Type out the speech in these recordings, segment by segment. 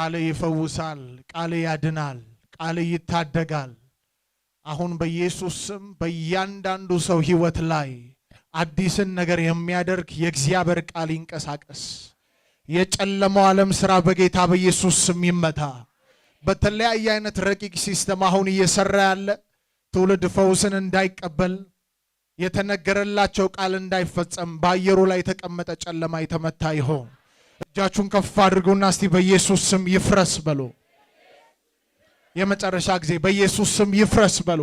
ቃል ይፈውሳል፣ ቃል ያድናል፣ ቃል ይታደጋል። አሁን በኢየሱስ ስም በእያንዳንዱ ሰው ህይወት ላይ አዲስን ነገር የሚያደርግ የእግዚአብሔር ቃል ይንቀሳቀስ። የጨለማው ዓለም ሥራ በጌታ በኢየሱስ ስም ይመታ። በተለያየ አይነት ረቂቅ ሲስተም አሁን እየሰራ ያለ ትውልድ ፈውስን እንዳይቀበል የተነገረላቸው ቃል እንዳይፈጸም በአየሩ ላይ የተቀመጠ ጨለማ የተመታ ይሆን። እጃችሁን ከፍ አድርጉና እስቲ በኢየሱስ ስም ይፍረስ በሉ። የመጨረሻ ጊዜ በኢየሱስ ስም ይፍረስ በሉ።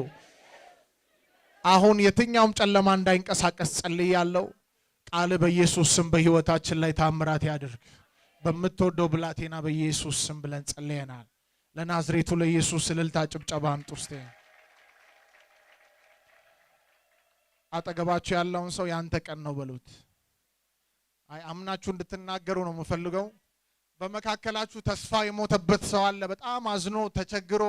አሁን የትኛውም ጨለማ እንዳይንቀሳቀስ ጸልያለሁ። ቃል በኢየሱስ ስም በህይወታችን ላይ ታምራት ያድርግ። በምትወደው ብላቴና በኢየሱስ ስም ብለን ጸልየናል። ለናዝሬቱ ለኢየሱስ እልልታ ጭብጨባ አምጡ እስቲ። አጠገባችሁ ያለውን ሰው ያንተ ቀን ነው በሉት። አይ አምናችሁ እንድትናገሩ ነው የምፈልገው። በመካከላችሁ ተስፋ የሞተበት ሰው አለ። በጣም አዝኖ ተቸግሮ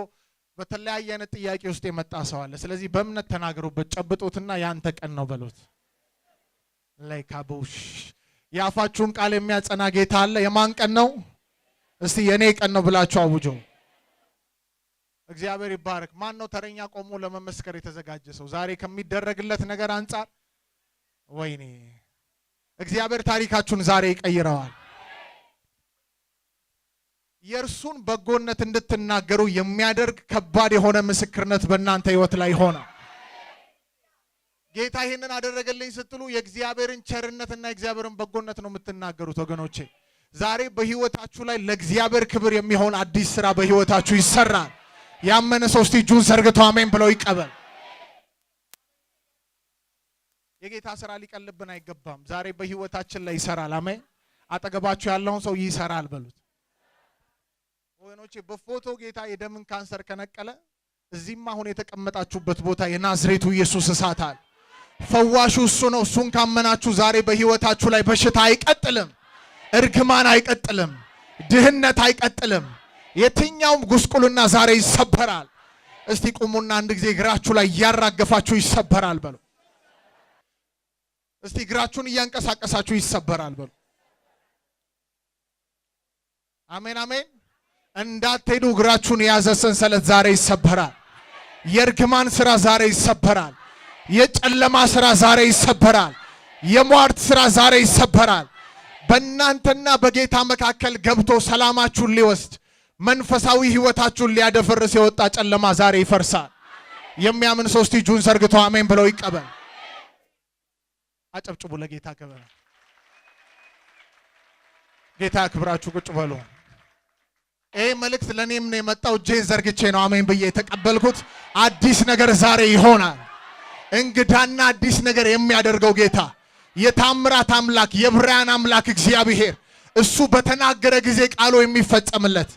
በተለያየ አይነት ጥያቄ ውስጥ የመጣ ሰው አለ። ስለዚህ በእምነት ተናገሩበት፣ ጨብጡትና ያንተ ቀን ነው በሉት። ላይካቦሽ ያፋችሁን ቃል የሚያጸና ጌታ አለ። የማን ቀን ነው? እስቲ የኔ ቀን ነው ብላችሁ አውጆ። እግዚአብሔር ይባረክ። ማን ነው ተረኛ ቆሞ ለመመስከር የተዘጋጀ ሰው ዛሬ ከሚደረግለት ነገር አንፃር? ወይኔ እግዚአብሔር ታሪካችሁን ዛሬ ይቀይረዋል። የእርሱን በጎነት እንድትናገሩ የሚያደርግ ከባድ የሆነ ምስክርነት በእናንተ ህይወት ላይ ሆነ። ጌታ ይሄንን አደረገልኝ ስትሉ የእግዚአብሔርን ቸርነትና የእግዚአብሔርን በጎነት ነው የምትናገሩት ወገኖቼ። ዛሬ በህይወታችሁ ላይ ለእግዚአብሔር ክብር የሚሆን አዲስ ስራ በህይወታችሁ ይሰራል። ያመነ ሰው እስቲ እጁን ዘርግቶ አሜን ብለው ይቀበል። የጌታ ስራ ሊቀልብን አይገባም። ዛሬ በህይወታችን ላይ ይሰራል። አሜን። አጠገባችሁ ያለውን ሰው ይሰራል በሉት። ወገኖቼ በፎቶ ጌታ የደምን ካንሰር ከነቀለ እዚህም አሁን የተቀመጣችሁበት ቦታ የናዝሬቱ ኢየሱስ እሳት አለ። ፈዋሹ እሱ ነው። እሱን ካመናችሁ ዛሬ በህይወታችሁ ላይ በሽታ አይቀጥልም፣ እርግማን አይቀጥልም፣ ድህነት አይቀጥልም። የትኛውም ጉስቁልና ዛሬ ይሰበራል። እስቲ ቁሙና አንድ ጊዜ እግራችሁ ላይ ያራገፋችሁ ይሰበራል በሉ። እስቲ እግራችሁን እያንቀሳቀሳችሁ ይሰበራል በሉ። አሜን አሜን። እንዳትሄዱ እግራችሁን የያዘ ሰንሰለት ዛሬ ይሰበራል። የእርግማን ስራ ዛሬ ይሰበራል። የጨለማ ስራ ዛሬ ይሰበራል። የሟርት ስራ ዛሬ ይሰበራል። በእናንተና በጌታ መካከል ገብቶ ሰላማችሁን ሊወስድ መንፈሳዊ ህይወታችሁን ሊያደፈርስ የወጣ ጨለማ ዛሬ ይፈርሳል። የሚያምን ሰው እስቲ እጁን ዘርግቶ አሜን ብለው ይቀበል። አጨብጭቡ ለጌታ ክብር። ጌታ ክብራችሁ ቁጭ በሉ። ይህ መልእክት ለእኔም ነው የመጣው። እጄን ዘርግቼ ነው አሜን ብዬ የተቀበልኩት። አዲስ ነገር ዛሬ ይሆናል። እንግዳና አዲስ ነገር የሚያደርገው ጌታ የታምራት አምላክ የብርሃን አምላክ እግዚአብሔር እሱ በተናገረ ጊዜ ቃሉ የሚፈጸምለት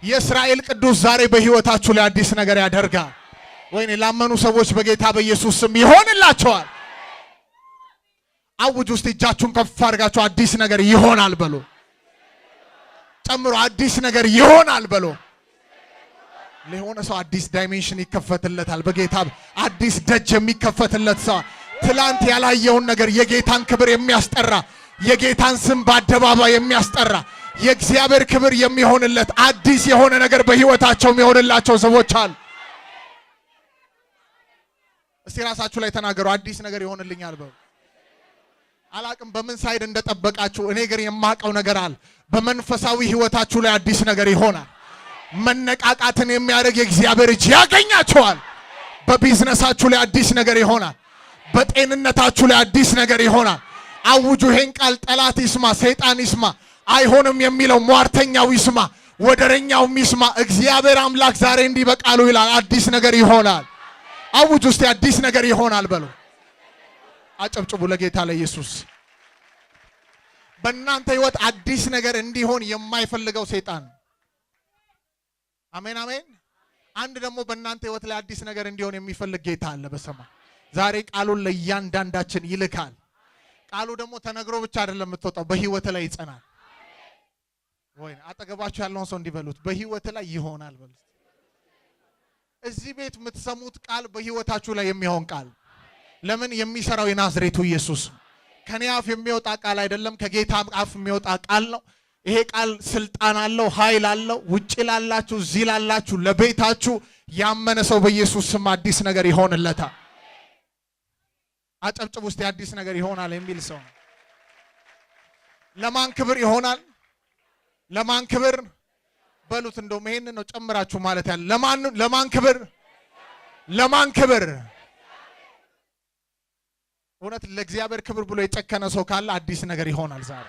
የእስራኤል ቅዱስ ዛሬ በህይወታችሁ ላይ አዲስ ነገር ያደርጋል። ወይኔ ላመኑ ሰዎች በጌታ በኢየሱስ ስም ይሆንላቸዋል። አውጁ እስቲ እጃችሁን ከፍ አድርጋችሁ አዲስ ነገር ይሆናል በሉ። ጨምሮ አዲስ ነገር ይሆናል በሉ። ለሆነ ሰው አዲስ ዳይሜንሽን ይከፈትለታል በጌታ አዲስ ደጅ የሚከፈትለት ሰው ትላንት ያላየውን ነገር የጌታን ክብር የሚያስጠራ የጌታን ስም በአደባባይ የሚያስጠራ የእግዚአብሔር ክብር የሚሆንለት አዲስ የሆነ ነገር በህይወታቸው የሚሆንላቸው ሰዎች አሉ። እስቲ ራሳችሁ ላይ ተናገሩ። አዲስ ነገር ይሆንልኛል በሉ። አላቅም በምን ሳይድ እንደጠበቃችሁ እኔ ግን የማቀው ነገር አለ። በመንፈሳዊ ህይወታችሁ ላይ አዲስ ነገር ይሆናል። መነቃቃትን የሚያደርግ የእግዚአብሔር እጅ ያገኛችኋል። በቢዝነሳችሁ ላይ አዲስ ነገር ይሆናል። በጤንነታችሁ ላይ አዲስ ነገር ይሆናል። አውጁ ይሄን ቃል። ጠላት ይስማ፣ ሰይጣን ይስማ፣ አይሆንም የሚለው ሟርተኛው ይስማ፣ ወደረኛውም ይስማ። እግዚአብሔር አምላክ ዛሬ እንዲህ በቃሉ ይላል አዲስ ነገር ይሆናል። አውጁ እስቲ አዲስ ነገር ይሆናል በሉ። አጨብጭቡ ለጌታ ለኢየሱስ። በእናንተ ህይወት አዲስ ነገር እንዲሆን የማይፈልገው ሰይጣን። አሜን አሜን። አንድ ደግሞ በእናንተ ህይወት ላይ አዲስ ነገር እንዲሆን የሚፈልግ ጌታ አለ በሰማይ። ዛሬ ቃሉን ለእያንዳንዳችን ይልካል። ቃሉ ደግሞ ተነግሮ ብቻ አይደለም የምትወጣው፣ በህይወት ላይ ይጸናል። ወይ አጠገባችሁ ያለውን ሰው እንዲበሉት በህይወት ላይ ይሆናል በሉት። እዚህ ቤት የምትሰሙት ቃል በህይወታችሁ ላይ የሚሆን ቃል። ለምን የሚሰራው የናዝሬቱ ኢየሱስ ከኔ አፍ የሚወጣ ቃል አይደለም፣ ከጌታ አፍ የሚወጣ ቃል ነው። ይሄ ቃል ስልጣን አለው፣ ኃይል አለው። ውጪ ላላችሁ፣ እዚህ ላላችሁ፣ ለቤታችሁ ያመነ ሰው በኢየሱስ ስም አዲስ ነገር ይሆንለታል። አጨብጭብ ውስጥ አዲስ ነገር ይሆናል የሚል ሰው ለማን ክብር ይሆናል? ለማን ክብር በሉት። እንደውም ይሄንን ነው ጨምራችሁ ማለት ያለ ለማን ክብር? ለማን ክብር? እውነት ለእግዚአብሔር ክብር ብሎ የጨከነ ሰው ካለ አዲስ ነገር ይሆናል ዛሬ።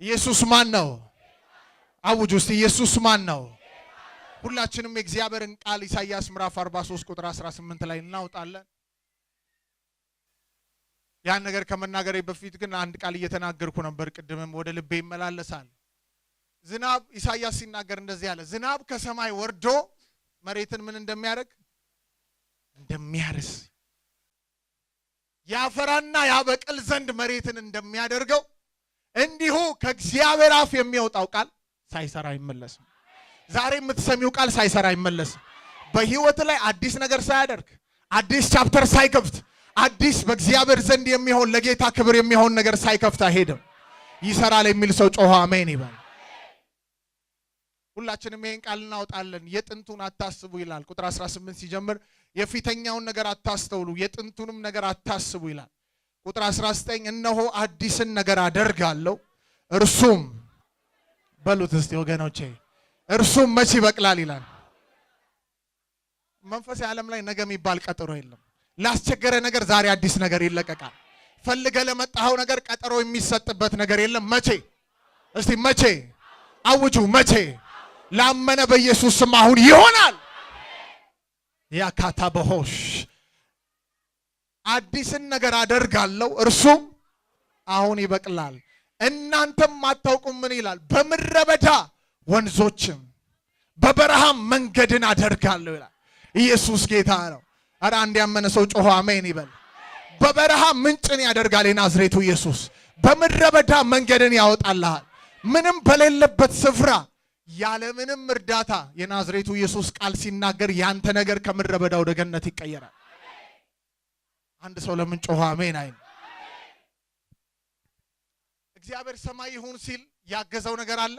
ኢየሱስ ማን ነው? አውጁ እስቲ ኢየሱስ ማን ነው? ሁላችንም የእግዚአብሔርን ቃል ኢሳይያስ ምዕራፍ 43 ቁጥር 18 ላይ እናውጣለን። ያን ነገር ከመናገሬ በፊት ግን አንድ ቃል እየተናገርኩ ነበር፣ ቅድምም ወደ ልቤ ይመላለሳል። ዝናብ ኢሳይያስ ሲናገር እንደዚህ አለ። ዝናብ ከሰማይ ወርዶ መሬትን ምን እንደሚያደርግ እንደሚያርስ ያፈራና ያበቅል ዘንድ መሬትን እንደሚያደርገው እንዲሁ ከእግዚአብሔር አፍ የሚወጣው ቃል ሳይሰራ አይመለስም። ዛሬ የምትሰሚው ቃል ሳይሰራ አይመለስም። በህይወት ላይ አዲስ ነገር ሳያደርግ፣ አዲስ ቻፕተር ሳይከፍት፣ አዲስ በእግዚአብሔር ዘንድ የሚሆን ለጌታ ክብር የሚሆን ነገር ሳይከፍት አይሄድም። ይሰራል የሚል ሰው ጮኸ አሜን ይበል። ሁላችንም ይሄን ቃል እናውጣለን። የጥንቱን አታስቡ ይላል። ቁጥር 18 ሲጀምር የፊተኛውን ነገር አታስተውሉ፣ የጥንቱንም ነገር አታስቡ ይላል። ቁጥር 19 እነሆ አዲስን ነገር አደርጋለሁ እርሱም በሉት እስቲ ወገኖቼ እርሱም መቼ ይበቅላል ይላል። መንፈስ ዓለም ላይ ነገ የሚባል ቀጠሮ የለም። ላስቸገረ ነገር ዛሬ አዲስ ነገር ይለቀቃል። ፈልገ ለመጣው ነገር ቀጠሮ የሚሰጥበት ነገር የለም። መቼ? እስቲ መቼ አውጁ። መቼ? ላመነ በኢየሱስ ስም አሁን ይሆናል። ያካታ በሆሽ አዲስን ነገር አደርጋለሁ እርሱም አሁን ይበቅላል። እናንተም አታውቁም ምን ይላል? በምድረ በዳ ወንዞችም በበረሃም መንገድን አደርጋለሁ ይላል። ኢየሱስ ጌታ ነው። አረ አንድ ያመነ ሰው ጮሆ አሜን ይበል። በበረሃ ምንጭን ያደርጋል የናዝሬቱ ኢየሱስ። በምድረ በዳ መንገድን ያወጣልሃል። ምንም በሌለበት ስፍራ ያለምንም እርዳታ የናዝሬቱ ኢየሱስ ቃል ሲናገር ያንተ ነገር ከምድረ በዳ ወደ ገነት ይቀየራል። አንድ ሰው ለምን ጮኸ አሜን አይል? እግዚአብሔር ሰማይ ይሁን ሲል ያገዘው ነገር አለ።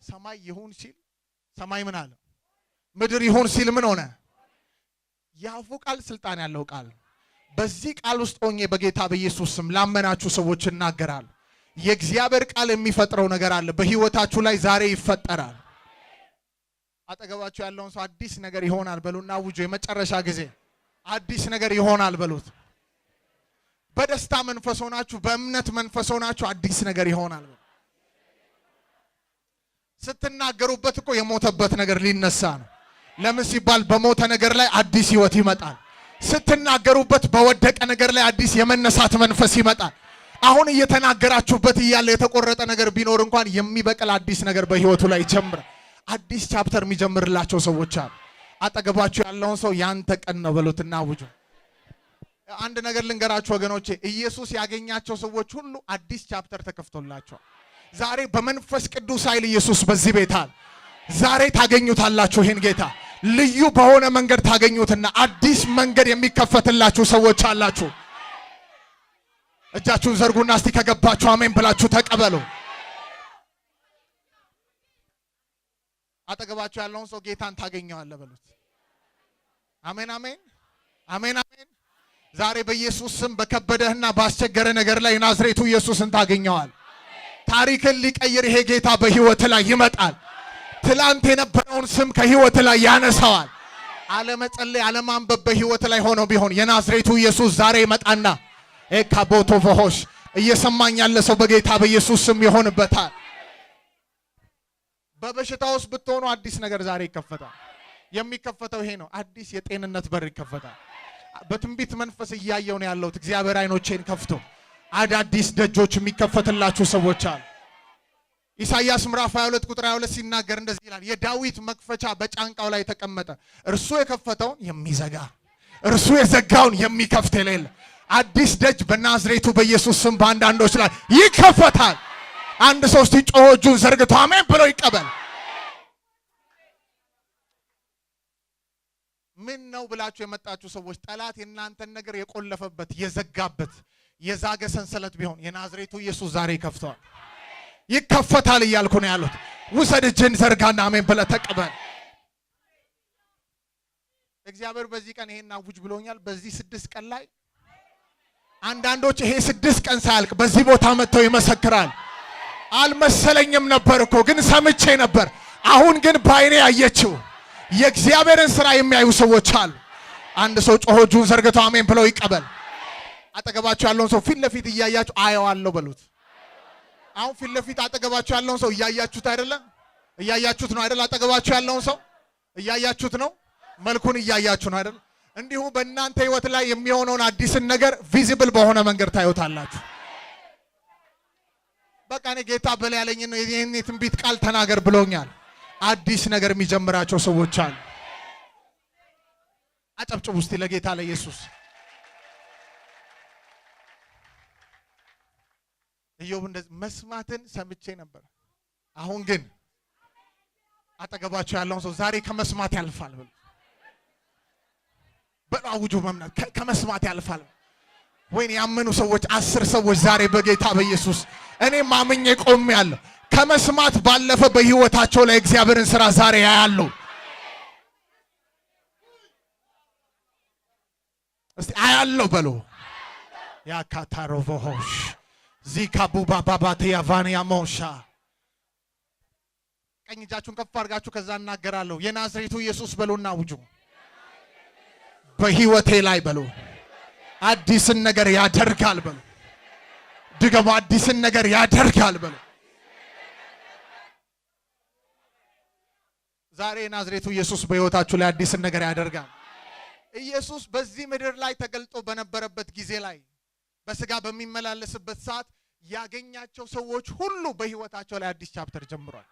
ሰማይ ይሁን ሲል ሰማይ ምን አለ? ምድር ይሁን ሲል ምን ሆነ? ያፉ ቃል ስልጣን ያለው ቃል። በዚህ ቃል ውስጥ ሆኜ በጌታ በኢየሱስ ስም ላመናችሁ ሰዎች እናገራል። የእግዚአብሔር ቃል የሚፈጥረው ነገር አለ በህይወታችሁ ላይ ዛሬ ይፈጠራል። አጠገባችሁ ያለውን ሰው አዲስ ነገር ይሆናል በሉና አውጁ። የመጨረሻ ጊዜ አዲስ ነገር ይሆናል በሉት። በደስታ መንፈስ ሆናችሁ፣ በእምነት መንፈስ ሆናችሁ አዲስ ነገር ይሆናል። ስትናገሩበት እኮ የሞተበት ነገር ሊነሳ ነው። ለምን ሲባል በሞተ ነገር ላይ አዲስ ህይወት ይመጣል። ስትናገሩበት በወደቀ ነገር ላይ አዲስ የመነሳት መንፈስ ይመጣል። አሁን እየተናገራችሁበት እያለ የተቆረጠ ነገር ቢኖር እንኳን የሚበቅል አዲስ ነገር በህይወቱ ላይ ይጀምራል። አዲስ ቻፕተር የሚጀምርላቸው ሰዎች አሉ። አጠገባችሁ ያለውን ሰው ያንተ ቀን ነው በሉትና አውጁ። አንድ ነገር ልንገራችሁ ወገኖቼ፣ ኢየሱስ ያገኛቸው ሰዎች ሁሉ አዲስ ቻፕተር ተከፍቶላቸዋል። ዛሬ በመንፈስ ቅዱስ ኃይል ኢየሱስ በዚህ ቤት አለ። ዛሬ ታገኙታላችሁ። ይሄን ጌታ ልዩ በሆነ መንገድ ታገኙትና አዲስ መንገድ የሚከፈትላችሁ ሰዎች አላችሁ። እጃችሁን ዘርጉና እስቲ ከገባችሁ አሜን ብላችሁ ተቀበሉ። አጠገባችሁ ያለውን ሰው ጌታን ታገኘዋለህ በሉት። አሜን አሜን አሜን አሜን። ዛሬ በኢየሱስ ስም በከበደህና ባስቸገረ ነገር ላይ ናዝሬቱ ኢየሱስን ታገኘዋል። ታሪክን ሊቀይር ይሄ ጌታ በህይወት ላይ ይመጣል። ትላንት የነበረውን ስም ከህይወት ላይ ያነሳዋል። አለመጸለይ አለማንበብ በህይወት ላይ ሆኖ ቢሆን የናዝሬቱ ኢየሱስ ዛሬ ይመጣና ኤካቦቶ ፎሆሽ እየሰማኝ ያለ ሰው በጌታ በኢየሱስ ስም ይሆንበታል። በበሽታ ውስጥ ብትሆኑ አዲስ ነገር ዛሬ ይከፈታል። የሚከፈተው ይሄ ነው። አዲስ የጤንነት በር ይከፈታል። በትንቢት መንፈስ እያየው ነው ያለሁት። እግዚአብሔር አይኖቼን ከፍቶ አዳዲስ ደጆች የሚከፈትላችሁ ሰዎች አሉ። ኢሳይያስ ምዕራፍ 22 ቁጥር 22 ሲናገር እንደዚህ ይላል፣ የዳዊት መክፈቻ በጫንቃው ላይ ተቀመጠ፣ እርሱ የከፈተውን የሚዘጋ እርሱ የዘጋውን የሚከፍት የሌለ አዲስ ደጅ በናዝሬቱ በኢየሱስ ስም በአንዳንዶች ላይ ይከፈታል። አንድ ሰው እስቲ ጮሆ እጁን ዘርግቶ አሜን ብሎ ይቀበል። ምን ነው ብላችሁ የመጣችሁ ሰዎች ጠላት የእናንተን ነገር የቆለፈበት የዘጋበት የዛገ ሰንሰለት ቢሆን የናዝሬቱ ኢየሱስ ዛሬ ይከፍተዋል። ይከፈታል እያልኩ ነው ያሉት። ውሰድ እጅን ዘርጋና አሜን ብለህ ተቀበል። እግዚአብሔር በዚህ ቀን ይሄን አውጅ ብሎኛል። በዚህ 6 ቀን ላይ አንዳንዶች ይሄ 6 ቀን ሳያልቅ በዚህ ቦታ መጥተው ይመሰክራል። አልመሰለኝም ነበር እኮ ግን ሰምቼ ነበር። አሁን ግን ባይኔ ያየችው የእግዚአብሔርን ሥራ የሚያዩ ሰዎች አሉ። አንድ ሰው ጮሆ እጁን ዘርግቶ አሜን ብለው ይቀበል። አጠገባችሁ ያለውን ሰው ፊት ለፊት እያያችሁ አየዋለሁ በሉት። አሁን ፊት ለፊት አጠገባችሁ ያለውን ሰው እያያችሁት አይደለም? እያያችሁት ነው አይደል? አጠገባችሁ ያለውን ሰው እያያችሁት ነው። መልኩን እያያችሁ ነው አይደል? እንዲሁ በእናንተ ህይወት ላይ የሚሆነውን አዲስን ነገር ቪዚብል በሆነ መንገድ ታዩታላችሁ። በቃ እኔ ጌታ በል ያለኝ ነው ይሄን የትንቢት ቃል ተናገር ብሎኛል። አዲስ ነገር የሚጀምራቸው ሰዎች አሉ። አጨብጭቡ እስቲ ለጌታ ለኢየሱስ። ኢዮብ እንደዚህ መስማትን ሰምቼ ነበር፣ አሁን ግን አጠገባቸው ያለውን ሰው ዛሬ ከመስማት ያልፋል ብሎ በአውጁ መምናት ከመስማት ያልፋል። ወይኔ ያመኑ ሰዎች 10 ሰዎች ዛሬ በጌታ በኢየሱስ እኔ ማምኜ ቆሜያለሁ። ከመስማት ባለፈ በህይወታቸው ላይ እግዚአብሔርን ሥራ ዛሬ ያያሉ። እስቲ አያለው በሉ። ያካታሮቮሽ ዚካቡባ ባባቴ ያቫንያ ሞሻ ቀኝ እጃችሁን ከፍ አድርጋችሁ ከዛ እናገራለሁ። የናዝሬቱ ኢየሱስ በሉና አውጁ። በህይወቴ ላይ በሉ አዲስን ነገር ያደርጋል በሉ። ድገሙ። አዲስን ነገር ያደርጋል በሉ። ዛሬ የናዝሬቱ ኢየሱስ በህይወታችሁ ላይ አዲስን ነገር ያደርጋል። ኢየሱስ በዚህ ምድር ላይ ተገልጦ በነበረበት ጊዜ ላይ በስጋ በሚመላለስበት ሰዓት ያገኛቸው ሰዎች ሁሉ በህይወታቸው ላይ አዲስ ቻፕተር ጀምሯል።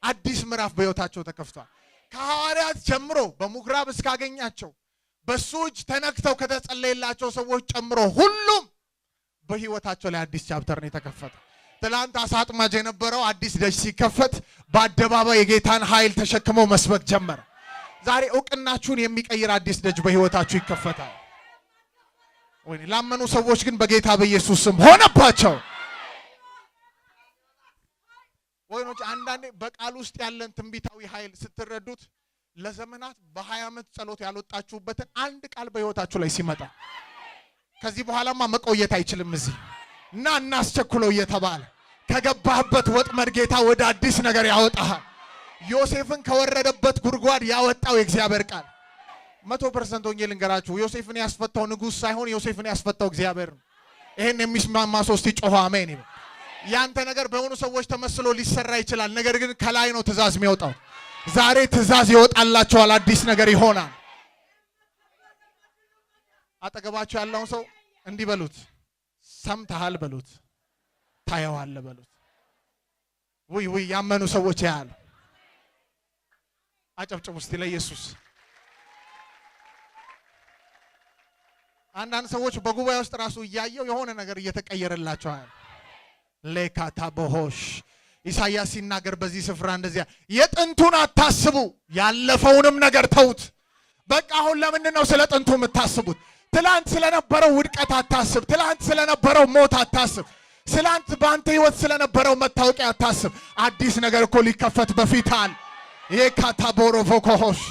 አዲስ ምዕራፍ በህይወታቸው ተከፍቷል። ከሐዋርያት ጀምሮ በምኩራብ እስካገኛቸው በሱ እጅ ተነክተው ከተጸለየላቸው ሰዎች ጨምሮ ሁሉም በህይወታቸው ላይ አዲስ ቻፕተር ነው የተከፈተው። ትላንት አሳ አጥማጅ የነበረው አዲስ ደጅ ሲከፈት በአደባባይ የጌታን ኃይል ተሸክመው መስበክ ጀመረ። ዛሬ እውቅናችሁን የሚቀይር አዲስ ደጅ በህይወታችሁ ይከፈታል። ወይ ላመኑ ሰዎች ግን በጌታ በኢየሱስ ስም ሆነባቸው። ወይኖች አንዳንዴ በቃል ውስጥ ያለን ትንቢታዊ ኃይል ስትረዱት ለዘመናት በ20 ዓመት ጸሎት ያልወጣችሁበትን አንድ ቃል በህይወታችሁ ላይ ሲመጣ ከዚህ በኋላማ መቆየት አይችልም እዚህ እና እናስቸኩለው እየተባለ ከገባህበት ወጥመድ ጌታ ወደ አዲስ ነገር ያወጣሃል። ዮሴፍን ከወረደበት ጉድጓድ ያወጣው የእግዚአብሔር ቃል 100% ወንጌል እንገራችሁ። ዮሴፍን ያስፈታው ንጉሥ ሳይሆን ዮሴፍን ያስፈታው እግዚአብሔር ነው። ይሄን የሚስማማ ሰው እስቲ ጮኸ አሜን ይበል። ያንተ ነገር በሆኑ ሰዎች ተመስሎ ሊሰራ ይችላል፣ ነገር ግን ከላይ ነው ትእዛዝ የሚወጣው። ዛሬ ትእዛዝ ይወጣላችኋል፣ አዲስ ነገር ይሆናል። አጠገባችሁ ያለውን ሰው እንዲህ በሉት፣ ሰምተሃል በሉት፣ ታየዋለህ በሉት። ውይ ያመኑ ሰዎች ያያሉ። አጨብጭቡ እስቲ ለኢየሱስ። አንዳንድ ሰዎች በጉባኤ ውስጥ ራሱ እያየው የሆነ ነገር እየተቀየረላቸዋል። ለካታ ቦሆሽ ኢሳይያስ ሲናገር በዚህ ስፍራ እንደዚያ የጥንቱን አታስቡ ያለፈውንም ነገር ተውት። በቃ አሁን ለምንድን ነው ስለ ጥንቱ የምታስቡት? ትላንት ስለነበረው ውድቀት አታስብ። ትላንት ስለነበረው ሞት አታስብ። ትላንት በአንተ ህይወት ስለነበረው መታወቂያ አታስብ። አዲስ ነገር እኮ ሊከፈት በፊታል። የካታ ቦሮቮኮሆሽ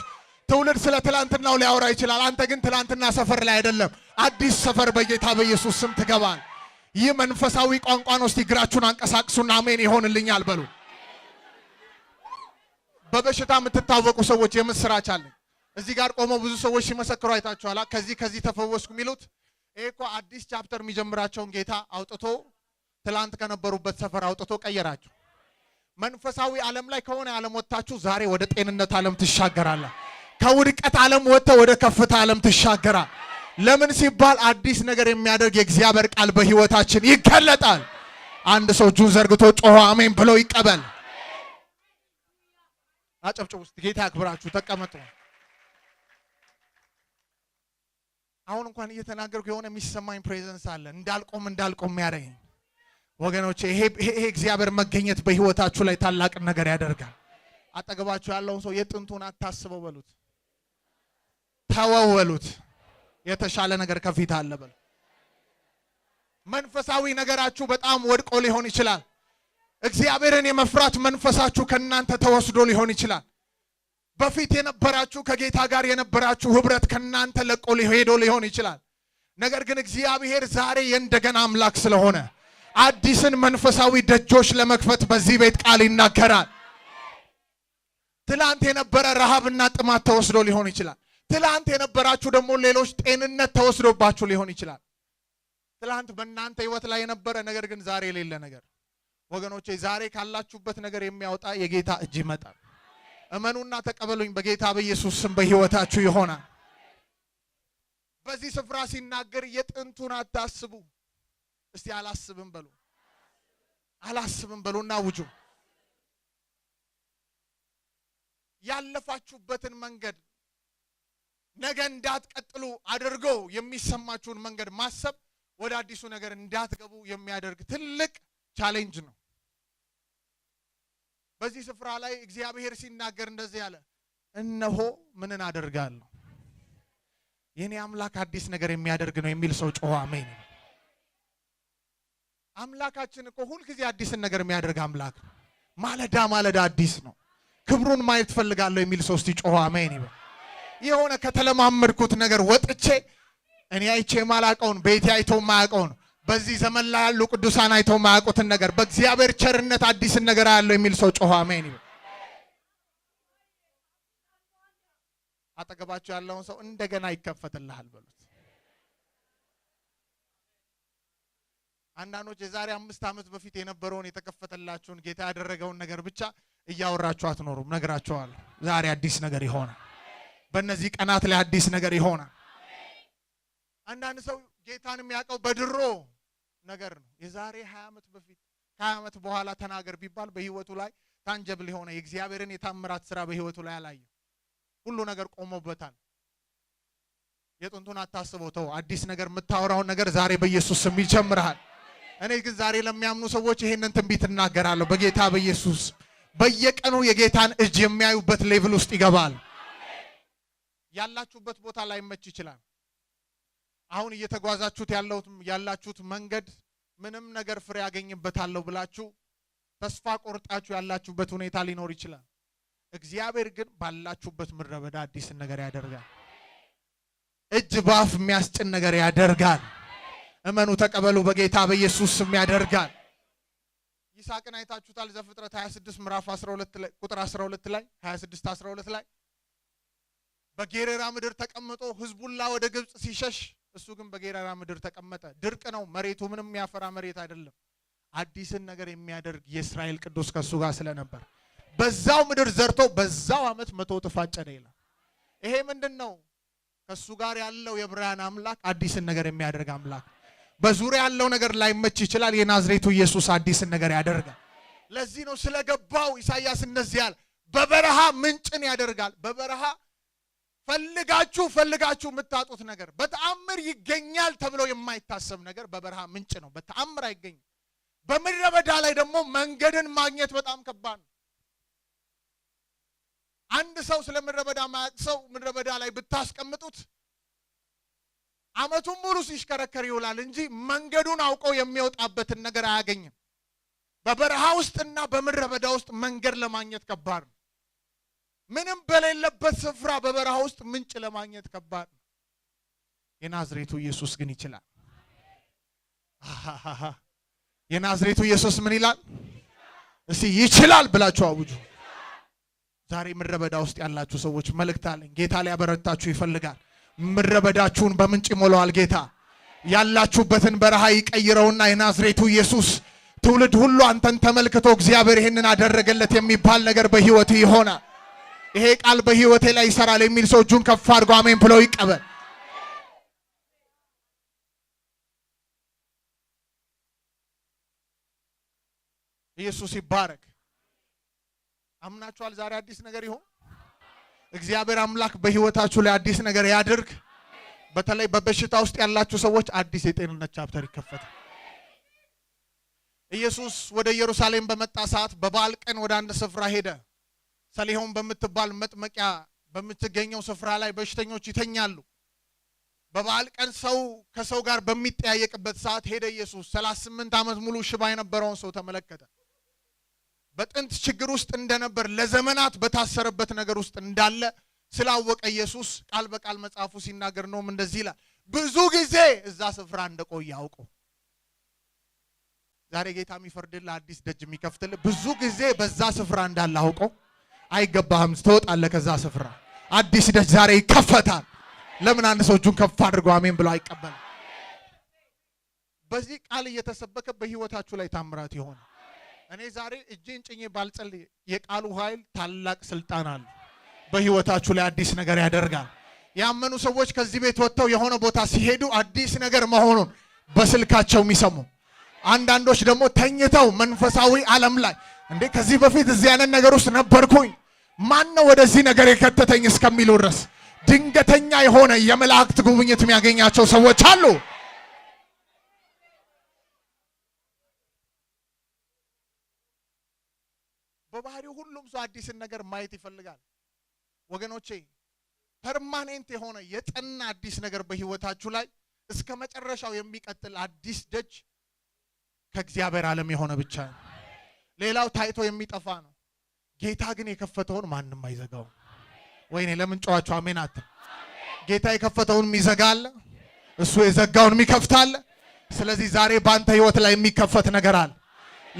ትውልድ ስለ ትላንትናው ሊያወራ ይችላል። አንተ ግን ትላንትና ሰፈር ላይ አይደለም፣ አዲስ ሰፈር በጌታ በኢየሱስ ስም ትገባል። ይህ መንፈሳዊ ቋንቋ ነው። እስቲ እግራችሁን አንቀሳቅሱና አሜን ይሆንልኛል በሉ። በበሽታ የምትታወቁ ሰዎች የምስራች አለኝ። እዚህ ጋር ቆመው ብዙ ሰዎች ሲመሰክሩ አይታችኋል። ከዚህ ተፈወስኩ የሚሉት ይሄ እኮ አዲስ ቻፕተር የሚጀምራቸውን ጌታ አውጥቶ ትላንት ከነበሩበት ሰፈር አውጥቶ ቀየራቸው። መንፈሳዊ ዓለም ላይ ከሆነ ዓለም ወጣችሁ ዛሬ ወደ ጤንነት ዓለም ትሻገራለ። ከውድቀት ዓለም ወጥተህ ወደ ከፍታ ዓለም ትሻገራል። ለምን ሲባል አዲስ ነገር የሚያደርግ የእግዚአብሔር ቃል በህይወታችን ይገለጣል። አንድ ሰው እጁን ዘርግቶ ጮሆ አሜን ብሎ ይቀበል። አጨብጭቡ እስቲ። ጌታ ያክብራችሁ። ተቀመጡ። አሁን እንኳን እየተናገርኩ የሆነ የሚሰማኝ ፕሬዘንስ አለ እንዳልቆም ያደርገኝ። ወገኖቼ ይሄ እግዚአብሔር መገኘት በህይወታችሁ ላይ ታላቅ ነገር ያደርጋል። አጠገባችሁ ያለውን ሰው የጥንቱን አታስበው በሉት፣ ተወው በሉት። የተሻለ ነገር ከፊት አለ በሉ። መንፈሳዊ ነገራችሁ በጣም ወድቆ ሊሆን ይችላል። እግዚአብሔርን የመፍራት መንፈሳችሁ ከናንተ ተወስዶ ሊሆን ይችላል። በፊት የነበራችሁ ከጌታ ጋር የነበራችሁ ህብረት ከናንተ ለቆ ሄዶ ሊሆን ይችላል። ነገር ግን እግዚአብሔር ዛሬ የእንደገና አምላክ ስለሆነ አዲስን መንፈሳዊ ደጆች ለመክፈት በዚህ ቤት ቃል ይናገራል። ትላንት የነበረ ረሃብና ጥማት ተወስዶ ሊሆን ይችላል። ትላንት የነበራችሁ ደግሞ ሌሎች ጤንነት ተወስዶባችሁ ሊሆን ይችላል። ትላንት በእናንተ ህይወት ላይ የነበረ ነገር ግን ዛሬ የሌለ ነገር ወገኖቼ ዛሬ ካላችሁበት ነገር የሚያወጣ የጌታ እጅ ይመጣል። እመኑና ተቀበሉኝ። በጌታ በኢየሱስ ስም በህይወታችሁ ይሆናል። በዚህ ስፍራ ሲናገር የጥንቱን አታስቡ። እስቲ አላስብም በሉ፣ አላስብም በሉና ውጁ። ያለፋችሁበትን መንገድ ነገ እንዳትቀጥሉ አድርጎ የሚሰማችሁን መንገድ ማሰብ ወደ አዲሱ ነገር እንዳትገቡ የሚያደርግ ትልቅ ቻሌንጅ ነው። በዚህ ስፍራ ላይ እግዚአብሔር ሲናገር እንደዚህ ያለ እነሆ ምንን አደርጋለሁ። የኔ አምላክ አዲስ ነገር የሚያደርግ ነው የሚል ሰው ጮኸ አሜን። አምላካችን እኮ ሁል ጊዜ አዲስን ነገር የሚያደርግ አምላክ ነው። ማለዳ ማለዳ አዲስ ነው። ክብሩን ማየት ፈልጋለሁ የሚል ሰው እስቲ ጮኸ አሜን ይበል። የሆነ ከተለማመድኩት ነገር ወጥቼ እኔ አይቼ ማላቀውን ቤቴ አይቶ ማያቀውን በዚህ ዘመን ላይ ያሉ ቅዱሳን አይተው ማያውቁትን ነገር በእግዚአብሔር ቸርነት አዲስን ነገር ያለው የሚል ሰው ጮኸ አሜን ይበል። አጠገባችሁ ያለውን ሰው እንደገና ይከፈትልሃል በሉት። አንዳንዶች የዛሬ 5 ዓመት በፊት የነበረውን የተከፈተላችሁን ጌታ ያደረገውን ነገር ብቻ እያወራችሁ አትኖሩም። ነግራችኋለሁ፣ ዛሬ አዲስ ነገር ይሆናል። በእነዚህ ቀናት ላይ አዲስ ነገር ይሆናል። አንዳንድ ሰው ጌታን የሚያውቀው በድሮ ነገር ነው። የዛሬ 20 ዓመት በፊት ከ20 ዓመት በኋላ ተናገር ቢባል በህይወቱ ላይ ታንጀብል የሆነ የእግዚአብሔርን የታምራት ስራ በህይወቱ ላይ አላየው። ሁሉ ነገር ቆሞበታል። የጥንቱን አታስበው፣ ተው። አዲስ ነገር የምታወራውን ነገር ዛሬ በኢየሱስ ስም ይጀምራል። እኔ ግን ዛሬ ለሚያምኑ ሰዎች ይሄንን ትንቢት እናገራለሁ በጌታ በኢየሱስ። በየቀኑ የጌታን እጅ የሚያዩበት ሌቭል ውስጥ ይገባል። ያላችሁበት ቦታ ላይ መች ይችላል። አሁን እየተጓዛችሁት ያላችሁት መንገድ ምንም ነገር ፍሬ ያገኝበታለሁ ብላችሁ ተስፋ ቆርጣችሁ ያላችሁበት ሁኔታ ሊኖር ይችላል። እግዚአብሔር ግን ባላችሁበት ምድረ በዳ አዲስ ነገር ያደርጋል። እጅ ባፍ የሚያስጭን ነገር ያደርጋል። እመኑ፣ ተቀበሉ። በጌታ በኢየሱስ ስም ያደርጋል። ይስሐቅን አይታችሁታል። ዘፍጥረት 26 ምዕራፍ 12 ላይ ቁጥር 12 ላይ 26 12 ላይ በጌራራ ምድር ተቀምጦ ህዝቡላ ወደ ግብጽ ሲሸሽ እሱ ግን በጌራራ ምድር ተቀመጠ። ድርቅ ነው መሬቱ፣ ምንም የሚያፈራ መሬት አይደለም። አዲስን ነገር የሚያደርግ የእስራኤል ቅዱስ ከሱ ጋር ስለነበር በዛው ምድር ዘርቶ በዛው ዓመት 100 እጥፍ አጨደ ይላል። ይሄ ምንድነው? ከሱ ጋር ያለው የዕብራውያን አምላክ አዲስን ነገር የሚያደርግ አምላክ። በዙሪያ ያለው ነገር ላይመች ይችላል። የናዝሬቱ ኢየሱስ አዲስን ነገር ያደርጋል። ለዚህ ነው ስለገባው ኢሳይያስ እንደዚህ ያለ በበረሃ ምንጭን ያደርጋል። በበረሃ ፈልጋችሁ የምታጡት ነገር በተአምር ይገኛል ተብሎ የማይታሰብ ነገር በበረሃ ምንጭ ነው። በተአምር አይገኝም። በምድረ በዳ ላይ ደግሞ መንገድን ማግኘት በጣም ከባድ ነው። አንድ ሰው ስለ ምድረ በዳ ማያውቅ ሰው ምድረ በዳ ላይ ብታስቀምጡት ዓመቱን ሙሉ ሲሽከረከር ይውላል እንጂ መንገዱን አውቆ የሚወጣበትን ነገር አያገኝም። በበረሃ ውስጥና በምድረ በዳ ውስጥ መንገድ ለማግኘት ከባድ ነው። ምንም በሌለበት ስፍራ በበረሃ ውስጥ ምንጭ ለማግኘት ከባድ ነው። የናዝሬቱ ኢየሱስ ግን ይችላል። የናዝሬቱ ኢየሱስ ምን ይላል? እስቲ ይችላል ብላችሁ አውጁ። ዛሬ ምድረ በዳ ውስጥ ያላችሁ ሰዎች መልእክት አለኝ። ጌታ ሊያበረታችሁ ይፈልጋል። ምድረ በዳችሁን በምንጭ ይሞላዋል ጌታ። ያላችሁበትን በረሃ ይቀይረውና የናዝሬቱ ኢየሱስ ትውልድ ሁሉ አንተን ተመልክቶ እግዚአብሔር ይሄንን አደረገለት የሚባል ነገር በህይወት ይሆናል። ይሄ ቃል በህይወቴ ላይ ይሰራል የሚል ሰው እጁን ከፍ አድርጎ አሜን ብሎ ይቀበል። ኢየሱስ ይባረክ። አምናችኋል? ዛሬ አዲስ ነገር ይሁን። እግዚአብሔር አምላክ በህይወታችሁ ላይ አዲስ ነገር ያድርግ። በተለይ በበሽታ ውስጥ ያላችሁ ሰዎች አዲስ የጤንነት ቻፕተር ይከፈታል። ኢየሱስ ወደ ኢየሩሳሌም በመጣ ሰዓት በበዓል ቀን ወደ አንድ ስፍራ ሄደ። ሰሊሆም በምትባል መጥመቂያ በምትገኘው ስፍራ ላይ በሽተኞች ይተኛሉ። በበዓል ቀን ሰው ከሰው ጋር በሚጠያየቅበት ሰዓት ሄደ ኢየሱስ 38 ዓመት ሙሉ ሽባ የነበረውን ሰው ተመለከተ። በጥንት ችግር ውስጥ እንደነበር ለዘመናት በታሰረበት ነገር ውስጥ እንዳለ ስላወቀ ኢየሱስ ቃል በቃል መጽሐፉ ሲናገር ነው እንደዚህ ይላል፣ ብዙ ጊዜ እዛ ስፍራ እንደቆየ አውቆ። ዛሬ ጌታ የሚፈርድልህ አዲስ ደጅ የሚከፍትልህ ብዙ ጊዜ በዛ ስፍራ እንዳለ አውቆ አይገባህም፣ ትወጣለህ ከዛ ስፍራ። አዲስ ደጅ ዛሬ ይከፈታል። ለምን አንድ ሰው እጁን ከፍ አድርጎ አሜን ብሎ አይቀበልም? በዚህ ቃል እየተሰበከ በህይወታችሁ ላይ ታምራት ይሆን። እኔ ዛሬ እጄን ጭኜ ባልጸልይ የቃሉ ኃይል ታላቅ ስልጣን አለ። በህይወታችሁ ላይ አዲስ ነገር ያደርጋል። ያመኑ ሰዎች ከዚህ ቤት ወጥተው የሆነ ቦታ ሲሄዱ አዲስ ነገር መሆኑን በስልካቸው የሚሰሙ፣ አንዳንዶች ደግሞ ተኝተው መንፈሳዊ ዓለም ላይ እንዴ ከዚህ በፊት እዚህ አይነት ነገር ውስጥ ነበርኩኝ ማን ነው ወደዚህ ነገር የከተተኝ እስከሚሉ ድረስ ድንገተኛ የሆነ የመላእክት ጉብኝት የሚያገኛቸው ሰዎች አሉ። በባህሪው ሁሉም ሰው አዲስን ነገር ማየት ይፈልጋል። ወገኖቼ ፐርማኔንት የሆነ የጠና አዲስ ነገር በህይወታችሁ ላይ እስከ መጨረሻው የሚቀጥል አዲስ ደጅ ከእግዚአብሔር ዓለም የሆነ ብቻ ነው። ሌላው ታይቶ የሚጠፋ ነው። ጌታ ግን የከፈተውን ማንም አይዘጋው። ወይኔ ለምን ጨዋችሁ አሜን አትል? ጌታ የከፈተውን የሚዘጋል፣ እሱ የዘጋውን የሚከፍታል። ስለዚህ ዛሬ ባንተ ህይወት ላይ የሚከፈት ነገር አለ።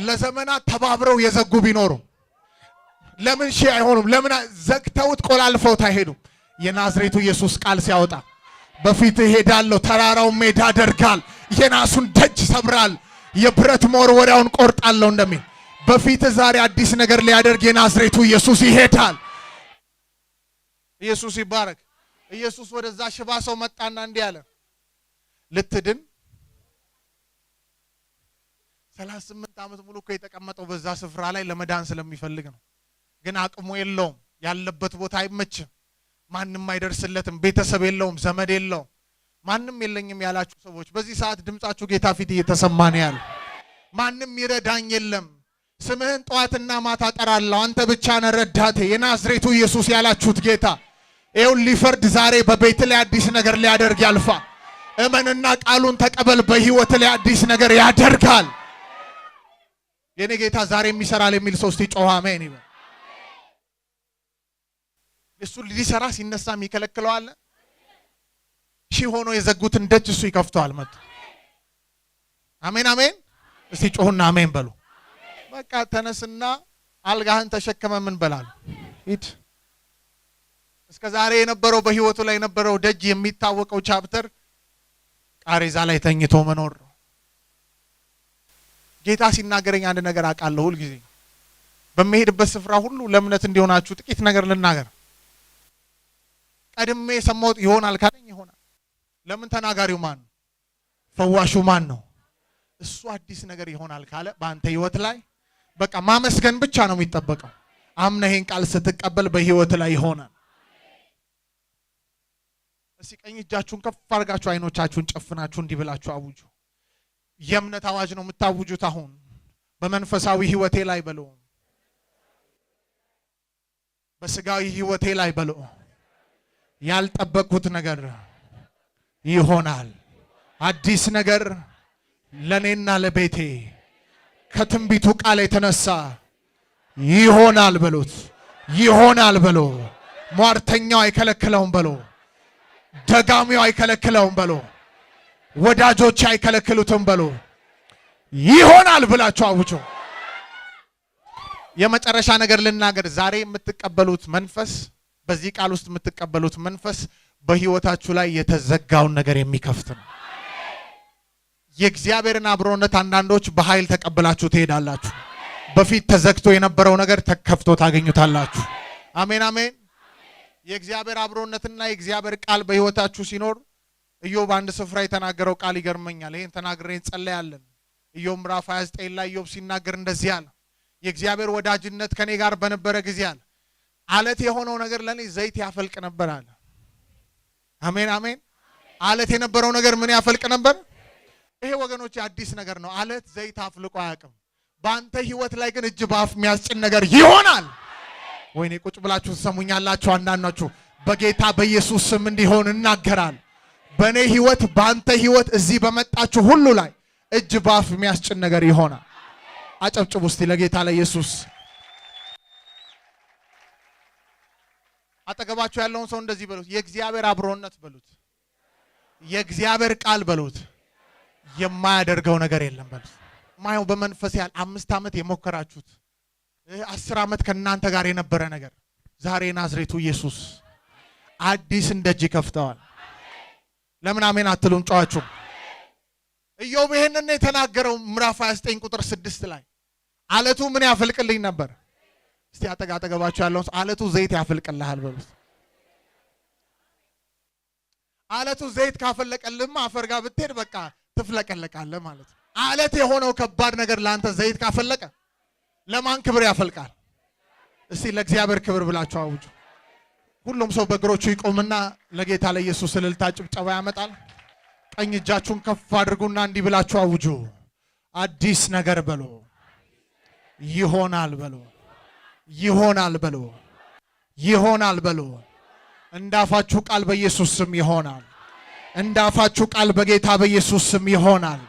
ለዘመናት ተባብረው የዘጉ ቢኖሩ ለምን ሺ አይሆኑም? ለምን ዘግተውት ቆላልፈውት አይሄዱም? የናዝሬቱ ኢየሱስ ቃል ሲያወጣ በፊት እሄዳለሁ፣ ተራራው ሜዳ አደርጋል፣ የናሱን ደጅ ሰብራል፣ የብረት መወርወሪያውን ቆርጣለሁ እንደሚል በፊት ዛሬ አዲስ ነገር ሊያደርግ የናዝሬቱ ኢየሱስ ይሄዳል። ኢየሱስ ይባረክ። ኢየሱስ ወደዛ ሽባ ሰው መጣና እንዲህ አለ፣ ልትድን 38 ዓመት ሙሉ እኮ የተቀመጠው በዛ ስፍራ ላይ ለመዳን ስለሚፈልግ ነው። ግን አቅሙ የለውም፣ ያለበት ቦታ አይመችም፣ ማንም አይደርስለትም፣ ቤተሰብ የለውም፣ ዘመድ የለውም። ማንም የለኝም ያላችሁ ሰዎች በዚህ ሰዓት ድምጻችሁ ጌታ ፊት እየተሰማ ነው ያለ። ማንም ይረዳኝ የለም፣ ስምህን ጠዋትና ማታ ጠራለሁ፣ አንተ ብቻ ነህ ረዳቴ፣ የናዝሬቱ ኢየሱስ ያላችሁት ጌታ ይኸው ሊፈርድ ዛሬ በቤት ላይ አዲስ ነገር ሊያደርግ ያልፋል። እመንና ቃሉን ተቀበል። በህይወት ላይ አዲስ ነገር ያደርጋል። የኔ ጌታ ዛሬ የሚሰራል የሚል ሰው እስቲ ጮህ አሜን ይበል። እሱ ሊሰራ ሲነሳ የሚከለክለው አለ? ሺህ ሆኖ የዘጉትን ደጅ እሱ ይከፍተዋል። መጥቶ አሜን አሜን። እስቲ ጮህና አሜን በሉ። በቃ ተነስና አልጋህን ተሸከመ ምን በላል ሂድ። እስከ ዛሬ የነበረው በህይወቱ ላይ የነበረው ደጅ የሚታወቀው ቻፕተር ቃሬዛ ላይ ተኝቶ መኖር ነው። ጌታ ሲናገረኝ አንድ ነገር አውቃለሁ። ሁሉ ጊዜ በመሄድበት ስፍራ ሁሉ ለእምነት እንዲሆናችሁ ጥቂት ነገር ልናገር። ቀድሜ የሰማሁት ይሆናል ካለኝ ይሆናል። ለምን ተናጋሪው ማን ነው? ፈዋሹ ማን ነው? እሱ አዲስ ነገር ይሆናል ካለ በአንተ ህይወት ላይ በቃ ማመስገን ብቻ ነው የሚጠበቀው። አምነህ ይሄን ቃል ስትቀበል በህይወት ላይ ይሆናል። እስኪ ቀኝ እጃችሁን ከፍ አድርጋችሁ አይኖቻችሁን ጨፍናችሁ እንዲህ ብላችሁ አውጁ። የእምነት አዋጅ ነው የምታውጁት። አሁን በመንፈሳዊ ህይወቴ ላይ በሉ፣ በስጋዊ ህይወቴ ላይ በሉ፣ ያልጠበቅኩት ነገር ይሆናል። አዲስ ነገር ለኔና ለቤቴ ከትንቢቱ ቃል የተነሳ ይሆናል በሉት። ይሆናል በሉ። ሟርተኛው አይከለክለውም በሉ። ደጋሚው አይከለክለውም በሉ። ወዳጆች አይከለክሉትም በሉ። ይሆናል ብላችሁ አውጁ። የመጨረሻ ነገር ልናገር። ዛሬ የምትቀበሉት መንፈስ፣ በዚህ ቃል ውስጥ የምትቀበሉት መንፈስ በህይወታችሁ ላይ የተዘጋውን ነገር የሚከፍት ነው። የእግዚአብሔርን አብሮነት አንዳንዶች በኃይል ተቀበላችሁ ትሄዳላችሁ። በፊት ተዘግቶ የነበረው ነገር ተከፍቶ ታገኙታላችሁ። አሜን አሜን። የእግዚአብሔር አብሮነትና የእግዚአብሔር ቃል በህይወታችሁ ሲኖር ኢዮብ አንድ ስፍራ የተናገረው ቃል ይገርመኛል። ይሄን ተናግሬ እንጸልያለን። ኢዮብ ምዕራፍ 29 ላይ ኢዮብ ሲናገር እንደዚህ አለ፣ የእግዚአብሔር ወዳጅነት ከኔ ጋር በነበረ ጊዜ አለ አለት የሆነው ነገር ለኔ ዘይት ያፈልቅ ነበር አለ። አሜን አሜን። አለት የነበረው ነገር ምን ያፈልቅ ነበር? ይሄ ወገኖች አዲስ ነገር ነው። አለት ዘይት አፍልቆ አያውቅም። በአንተ ህይወት ላይ ግን እጅ ባፍ የሚያስጭን ነገር ይሆናል። ወይኔ ቁጭ ብላችሁ ትሰሙኛላችሁ። አንዳንዶቹ በጌታ በኢየሱስ ስም እንዲሆን እናገራል። በኔ ህይወት ባንተ ህይወት እዚህ በመጣችሁ ሁሉ ላይ እጅ ባፍ የሚያስጭን ነገር ይሆናል። አጨብጭቡ እስቲ ለጌታ ለኢየሱስ። አጠገባችሁ ያለውን ሰው እንደዚህ በሉት፣ የእግዚአብሔር አብሮነት በሉት፣ የእግዚአብሔር ቃል በሉት፣ የማያደርገው ነገር የለም በሉት። ማየው በመንፈስ ያል 5 ዓመት የሞከራችሁት 10 ዓመት ከናንተ ጋር የነበረ ነገር ዛሬ ናዝሬቱ ኢየሱስ አዲስ እንደጅ ከፍተዋል። ለምን አሜን አትሉም? ጫዋችሁ ኢዮብ ይሄንን የተናገረው ምዕራፍ 29 ቁጥር 6 ላይ አለቱ ምን ያፈልቅልኝ ነበር? እስቲ አጠገባችሁ ያለውን አለቱ ዘይት ያፈልቅልሃል በሉት። አለቱ ዘይት ካፈለቀልህማ አፈር ጋር ብትሄድ በቃ ትፍለቀለቃለህ ማለት ነው። አለት የሆነው ከባድ ነገር ላንተ ዘይት ካፈለቀ ለማን ክብር ያፈልቃል? እስቲ ለእግዚአብሔር ክብር ብላችሁ አውጁ። ሁሉም ሰው በእግሮቹ ይቆምና ለጌታ ለኢየሱስ እልልታ ጭብጨባ ያመጣል። ቀኝ እጃችሁን ከፍ አድርጉና እንዲህ ብላችሁ አውጁ። አዲስ ነገር በሉ፣ ይሆናል በሉ፣ ይሆናል በሉ፣ ይሆናል በሉ። እንዳፋችሁ ቃል በኢየሱስ ስም ይሆናል። እንዳፋችሁ ቃል በጌታ በኢየሱስ ስም ይሆናል።